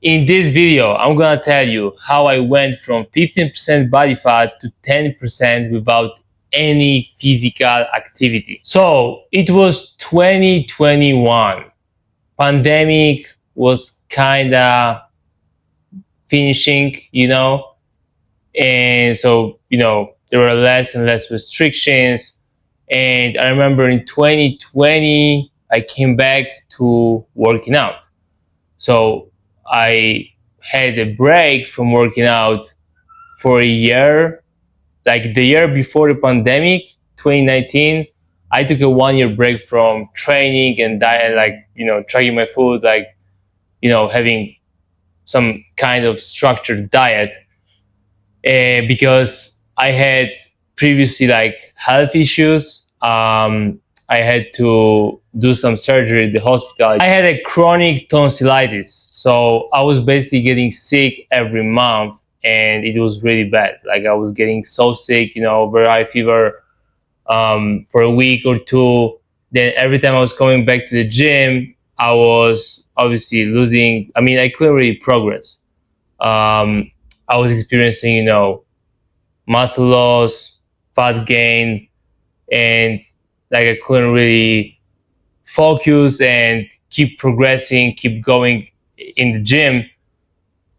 In this video, I'm gonna tell you how I went from 15% body fat to 10% without any physical activity. So it was 2021. Pandemic was kinda finishing, and so, there were less and less restrictions. And I remember in 2020, I came back to working out. So I had a break from working out for a year. Like the year before the pandemic, 2019, I took a 1 year break from training and diet, like, tracking my food, like, having some kind of structured diet, because I had previously like health issues. I had to do some surgery at the hospital. I had a chronic tonsillitis, so I was basically getting sick every month, and it was really bad. Like I was getting so sick, very high fever, for a week or two. Then every time I was coming back to the gym, I was obviously losing. I mean, I couldn't really progress. I was experiencing, muscle loss, fat gain, and like I couldn't really focus and keep progressing, keep going in the gym,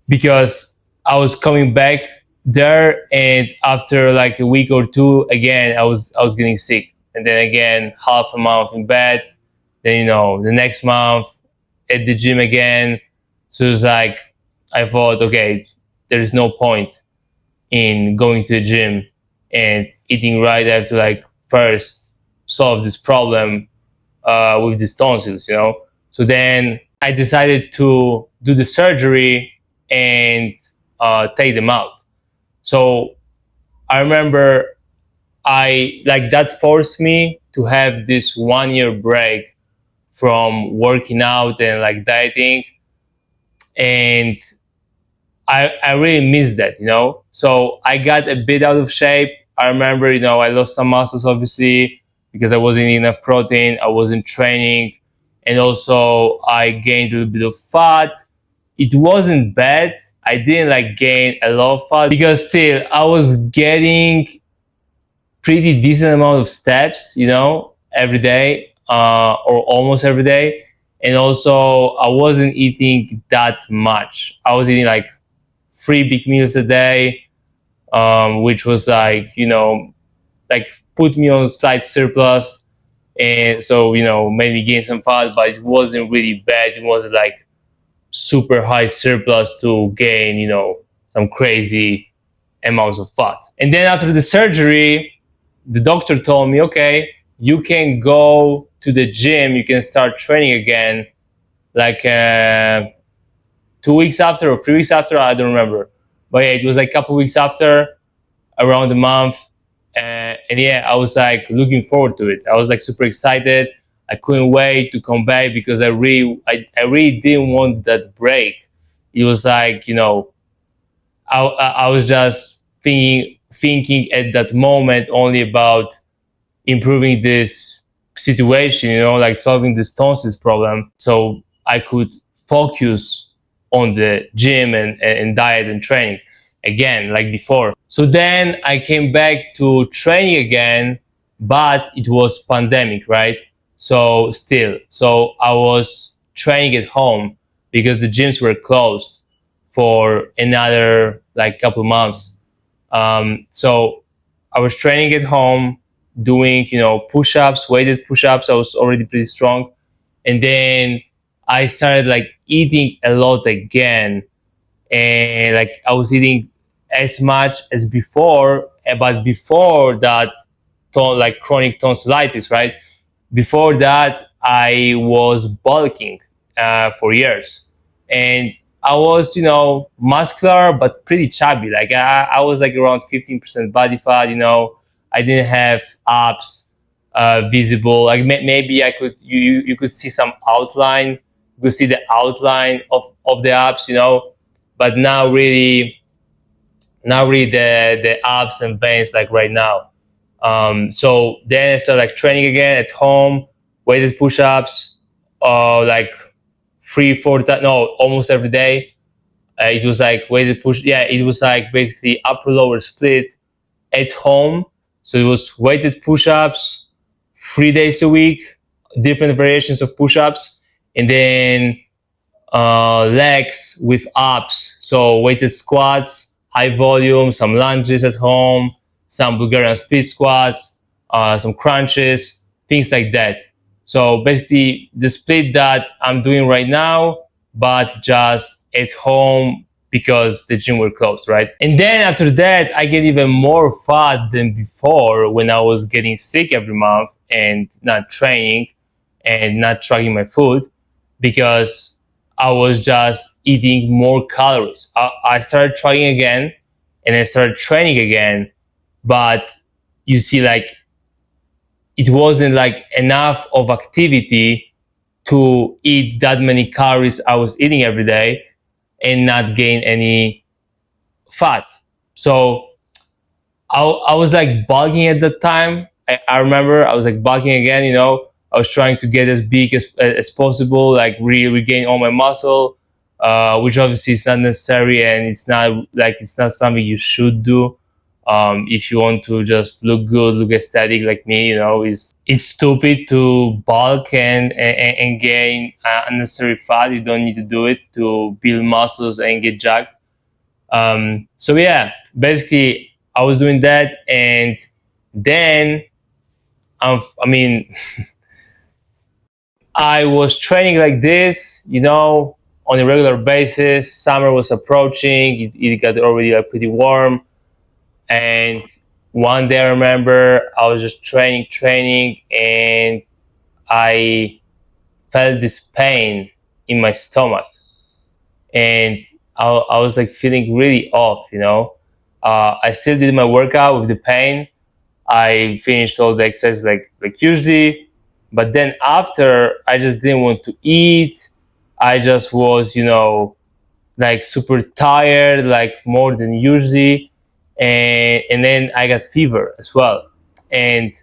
because I was coming back there, and after like a week or two, again I was getting sick, and then again half a month in bed, then the next month at the gym again. So it's like I thought, okay, there is no point in going to the gym and eating right. I have to like first solve this problem with these tonsils. So then I decided to do the surgery and take them out. So I remember I like that forced me to have this 1 year break from working out and like dieting, and I really missed that. So I got a bit out of shape. I remember, I lost some muscles obviously because I wasn't eating enough protein, I wasn't training, and also I gained a little bit of fat. It wasn't bad. I didn't like gain a lot of fat because still I was getting pretty decent amount of steps, every day, or almost every day. And also I wasn't eating that much. I was eating like 3 big meals a day, which was like, like put me on slight surplus. And so, made me gain some fat, but it wasn't really bad. It wasn't like super high surplus to gain, some crazy amounts of fat. And then after the surgery, the doctor told me, okay, you can go to the gym, you can start training again, like 2 weeks after or 3 weeks after, I don't remember. But yeah, it was like a couple weeks after, around a month. And yeah, I was like looking forward to it. I was like super excited. I couldn't wait to come back because I really didn't want that break. It was like, I was just thinking at that moment only about improving this situation, like solving this tonsils problem, so I could focus on the gym and diet and training again like before. So then I came back to training again, but it was pandemic, right? So I was training at home because the gyms were closed for another like couple months. So I was training at home, doing push-ups, weighted push-ups. I was already pretty strong, and then I started like eating a lot again, and like I was eating as much as before, but before that, like chronic tonsillitis, right? Before that, I was bulking for years, and I was, muscular but pretty chubby. Like I was like around 15% body fat. I didn't have abs visible. Like maybe I could, you could see some outline. You could see the outline of the abs. But not really the abs and veins like right now. So then I started like training again at home, weighted push-ups, like 3, 4 times, no, almost every day. It was like weighted push. Yeah, it was like basically upper lower split at home. So it was weighted push-ups 3 days a week, different variations of push-ups, and then legs with abs. So weighted squats, high volume, some lunges at home, some Bulgarian split squats, some crunches, things like that. So basically the split that I'm doing right now, but just at home because the gym were closed, right? And then after that, I get even more fat than before when I was getting sick every month and not training and not tracking my food because I was just eating more calories. I started trying again and I started training again, but you see, like, it wasn't like enough of activity to eat that many calories I was eating every day and not gain any fat. So I was like bulking at the time. I remember I was like bulking again, I was trying to get as big as possible, like regain all my muscle, which obviously is not necessary and it's not something you should do. If you want to just look good, look aesthetic like me, it's stupid to bulk and gain unnecessary fat. You don't need to do it to build muscles and get jacked. So yeah, basically I was doing that, and then I mean, I was training like this, on a regular basis. Summer was approaching; it got already like pretty warm, and one day I remember I was just training, and I felt this pain in my stomach, and I was like feeling really off. I still did my workout with the pain. I finished all the exercises like usually, but then after I just didn't want to eat. I just was, like super tired, like more than usually, and then I got fever as well, and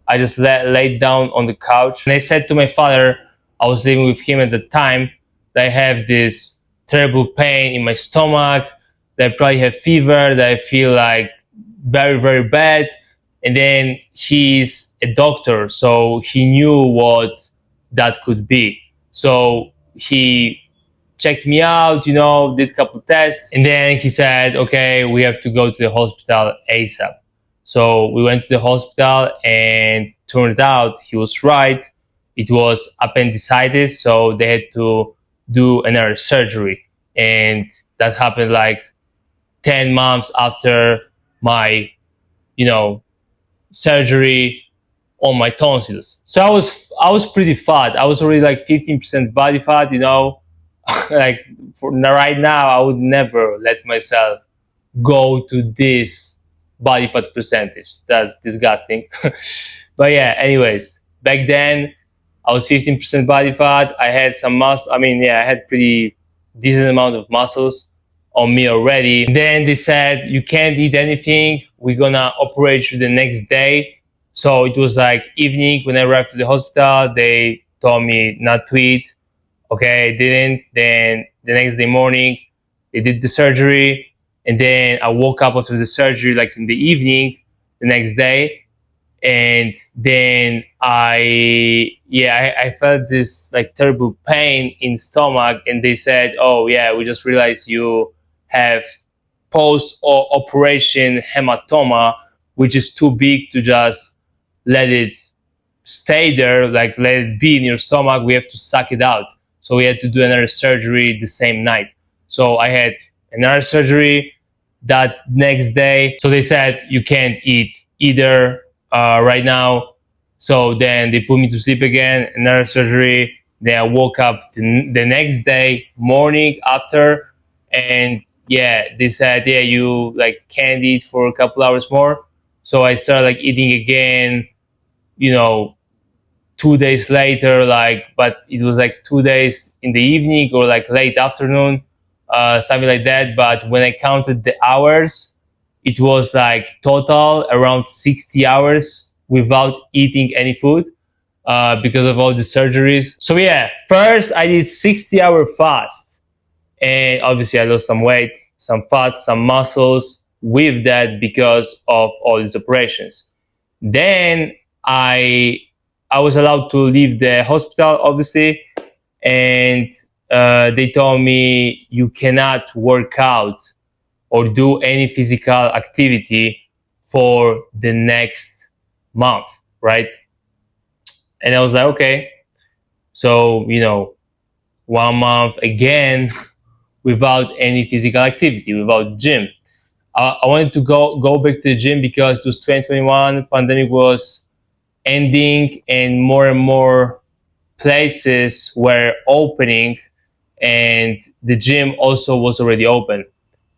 I just laid down on the couch and I said to my father, I was living with him at the time, that I have this terrible pain in my stomach, that I probably have fever, that I feel like very, very bad. And then he's a doctor, so he knew what that could be. So he checked me out, did a couple tests, and then he said, okay, we have to go to the hospital ASAP. So we went to the hospital, and turned out he was right. It was appendicitis, so they had to do another surgery. And that happened like 10 months after my, you know, surgery on my tonsils. So I was pretty fat. I was already like 15% body fat. Like for right now, I would never let myself go to this body fat percentage. That's disgusting. But yeah, anyways, back then I was 15% body fat. I had some muscle. I mean, yeah, I had pretty decent amount of muscles on me already. And then they said, you can't eat anything. We're gonna operate you the next day. So it was like evening when I arrived to the hospital. They told me not to eat. Okay, I didn't. Then the next day morning, they did the surgery, and then I woke up after the surgery, like in the evening, the next day, and then I felt this like terrible pain in stomach, and they said, oh yeah, we just realized you have post operation hematoma, which is too big to just let it stay there, like let it be in your stomach. We have to suck it out. So we had to do another surgery the same night. So I had another surgery that next day. So they said you can't eat either right now. So then they put me to sleep again, another surgery. Then I woke up the next day morning after, and yeah, they said, yeah, you like can't eat for a couple hours more. So I started like eating again, you know 2 days later, like, but it was like 2 days in the evening or like late afternoon, something like that. But when I counted the hours, it was like total around 60 hours without eating any food, because of all the surgeries. So yeah, first I did 60-hour fast, and obviously I lost some weight, some fat, some muscles with that because of all these operations. Then I I was allowed to leave the hospital, obviously, and they told me you cannot work out or do any physical activity for the next month, right? And I was like, okay. So, 1 month again without any physical activity, without gym. I wanted to go back to the gym because it was 2021, pandemic was ending, and more places were opening, and the gym also was already open.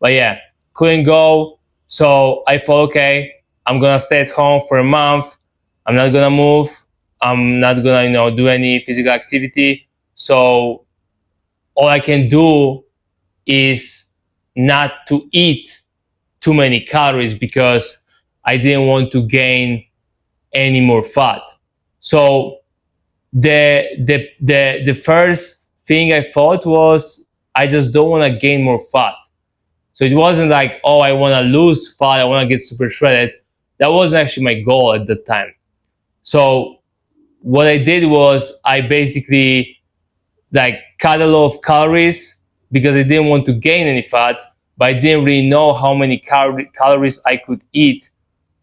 But yeah, couldn't go. So I thought, okay, I'm gonna stay at home for a month. I'm not gonna move. I'm not gonna, do any physical activity. So all I can do is not to eat too many calories because I didn't want to gain any more fat. So the first thing I thought was I just don't want to gain more fat. So it wasn't like, oh, I want to lose fat, I want to get super shredded. That wasn't actually my goal at the time. So what I did was I basically like cut a lot of calories because I didn't want to gain any fat, but I didn't really know how many calories I could eat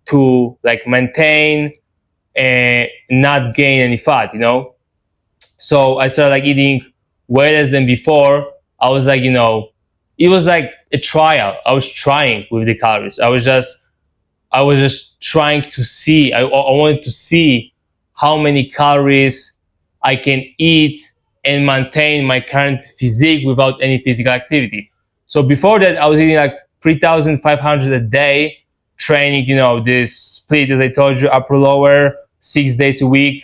to like maintain and not gain any fat. So I started like eating way less than before. I was like, it was like a trial. I was trying with the calories. I was just trying to see. I wanted to see how many calories I can eat and maintain my current physique without any physical activity. So before that, I was eating like 3,500 a day, training, this split, as I told you, upper lower, 6 days a week,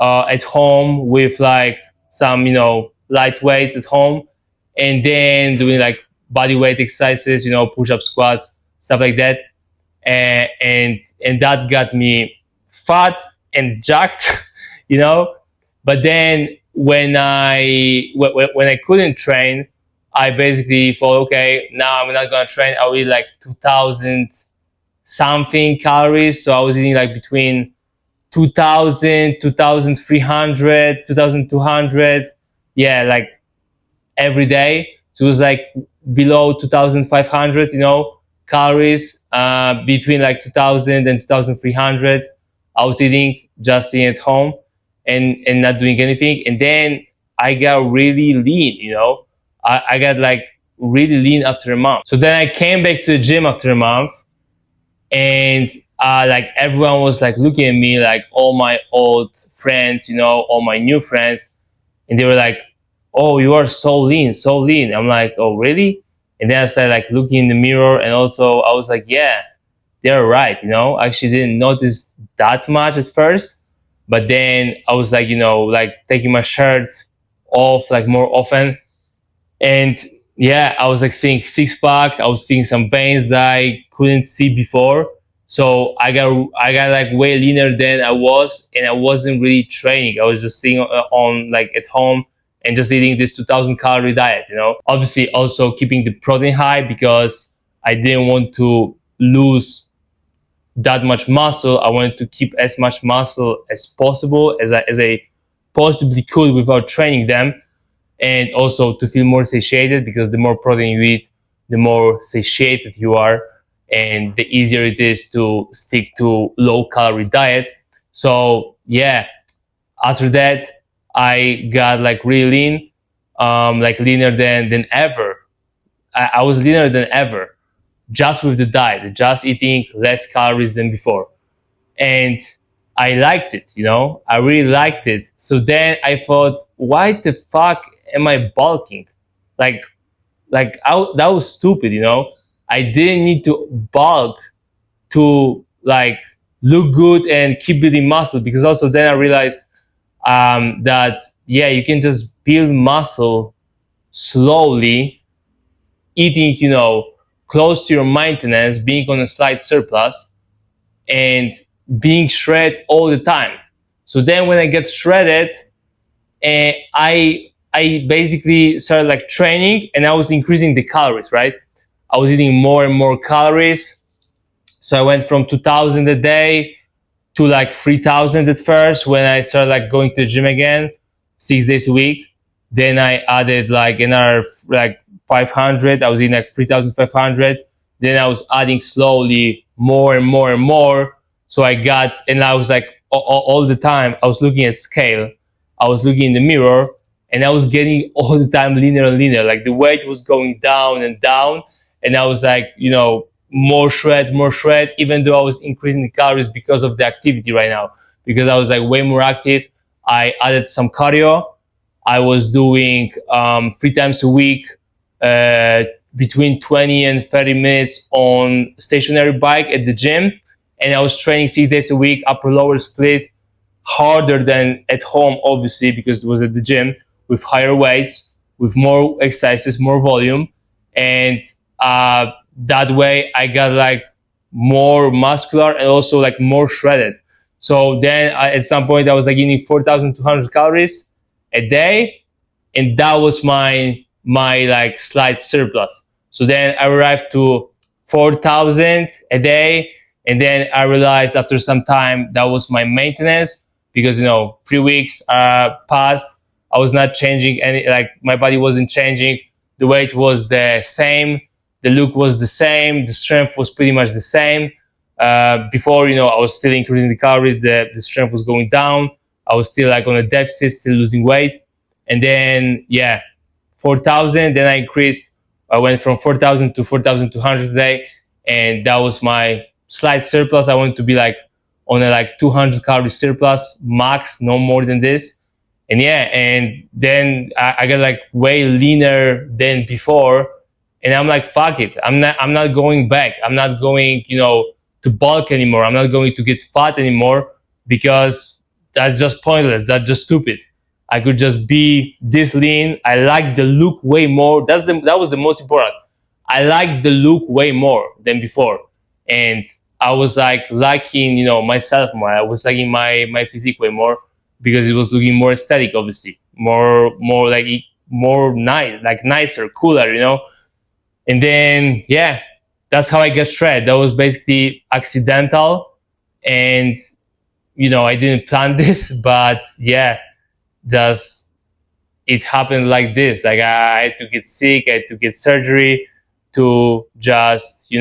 at home with like some, light weights at home, and then doing like body weight exercises, push up, squats, stuff like that, and that got me fat and jacked, you know. But then when I couldn't train, I basically thought, okay, now I'm not gonna train. I'll eat like 2,000 something calories. So I was eating like between 2,000, 2,300, 2,200, yeah, like every day. So it was like below 2,500, calories, between like 2,000 and 2,300. I was eating, just sitting at home and not doing anything. And then I got really lean, I got like really lean after a month. So then I came back to the gym after a month, and like everyone was like looking at me, like all my old friends, all my new friends, and they were like, "Oh, you are so lean, so lean." I'm like, "Oh, really?" And then I started like looking in the mirror, and also I was like, "Yeah, they're right." I actually didn't notice that much at first, but then I was like, like taking my shirt off like more often, and yeah, I was like seeing six pack. I was seeing some veins that I couldn't see before. So I got like way leaner than I was, and I wasn't really training. I was just sitting on like at home and just eating this 2,000 calorie diet. Obviously also keeping the protein high because I didn't want to lose that much muscle. I wanted to keep as much muscle as possible as I possibly could without training them, and also to feel more satiated, because the more protein you eat, the more satiated you are, and the easier it is to stick to low calorie diet. So yeah, after that I got like really lean, like leaner than ever. I was leaner than ever, just with the diet, just eating less calories than before, and I liked it. I really liked it. So then I thought, why the fuck am I bulking? Like, that was stupid. I didn't need to bulk to like look good and keep building muscle, because also then I realized that yeah, you can just build muscle slowly, eating close to your maintenance, being on a slight surplus, and being shredded all the time. So then when I get shredded, I I basically started like training, and I was increasing the calories, right? I was eating more and more calories. So I went from 2000 a day to like 3000 at first when I started like going to the gym again, 6 days a week. Then I added like another like 500. I was in like 3500. Then I was adding slowly more and more and more. So I got, and I was like all the time, I was looking at scale. I was looking in the mirror, and I was getting all the time leaner and leaner. Like the weight was going down and down. And I was like, more shred, even though I was increasing the calories because of the activity right now, because I was like way more active. I added some cardio. I was doing 3 times a week, uh, between 20 and 30 minutes on stationary bike at the gym. And I was training 6 days a week, upper lower split, harder than at home, obviously, because it was at the gym, with higher weights, with more exercises, more volume. And that way I got like more muscular and also like more shredded. So then at some point I was like eating 4200 calories a day, and that was my like slight surplus. So then I arrived to 4000 a day, and then I realized after some time that was my maintenance, because 3 weeks passed. I was not changing any, like my body wasn't changing, the weight was the same, the look was the same, the strength was pretty much the same. Before, I was still increasing the calories, the strength was going down, I was still like on a deficit, still losing weight. And then 4000, then I increased, I went from 4000 to 4200 a day, and that was my slight surplus. I wanted to be like on a like 200 calorie surplus max, no more than this. And then I got like way leaner than before, and I'm like, fuck it, I'm not going back, I'm not going to bulk anymore, I'm not going to get fat anymore, because that's just pointless, that's just stupid. I could just be this lean. I like the look way more. That was the most important. I like the look way more than before, and I was like liking myself more. I was liking my physique way more, because it was looking more aesthetic, obviously, more like more nice, like nicer, cooler. And then that's how I got shredded. That was basically accidental, and I didn't plan this, but just it happened like this. Like I had to get sick, I had to get surgery to just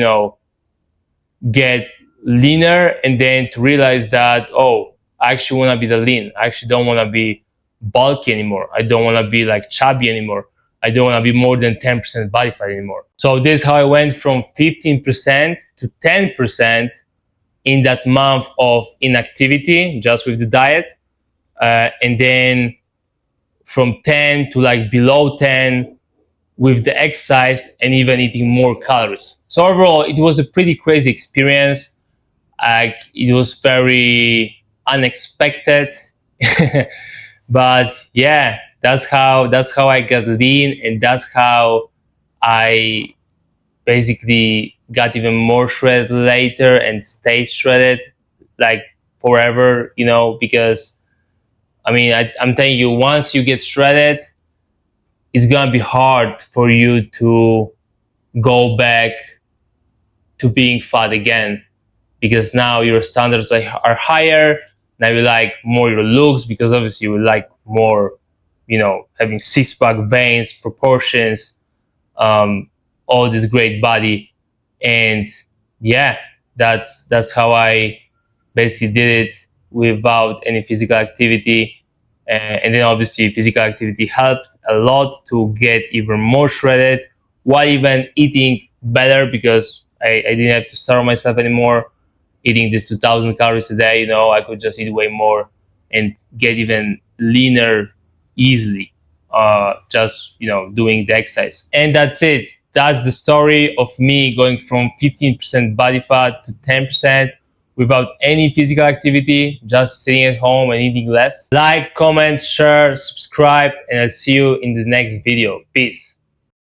get leaner, and then to realize that, oh, I actually want to be the lean, I actually don't want to be bulky anymore, I don't want to be like chubby anymore, I don't want to be more than 10% body fat anymore. So this is how I went from 15% to 10% in that month of inactivity just with the diet, and then from 10 to like below 10 with the exercise, and even eating more calories. So overall, it was a pretty crazy experience. It was very unexpected, but that's how I got lean, and that's how I basically got even more shredded later and stayed shredded like forever. Because I'm telling you, once you get shredded, it's gonna be hard for you to go back to being fat again, because now your standards are higher. Now you like more your looks, because obviously you like more, having six-pack, veins, proportions, all this great body. And that's how I basically did it without any physical activity. And then obviously physical activity helped a lot to get even more shredded, while even eating better, because I didn't have to starve myself anymore eating this 2000 calories a day. I could just eat way more and get even leaner easily, just doing the exercise. And that's it. That's the story of me going from 15% body fat to 10% without any physical activity, just sitting at home and eating less. Like, comment, share, subscribe, and I'll see you in the next video. Peace.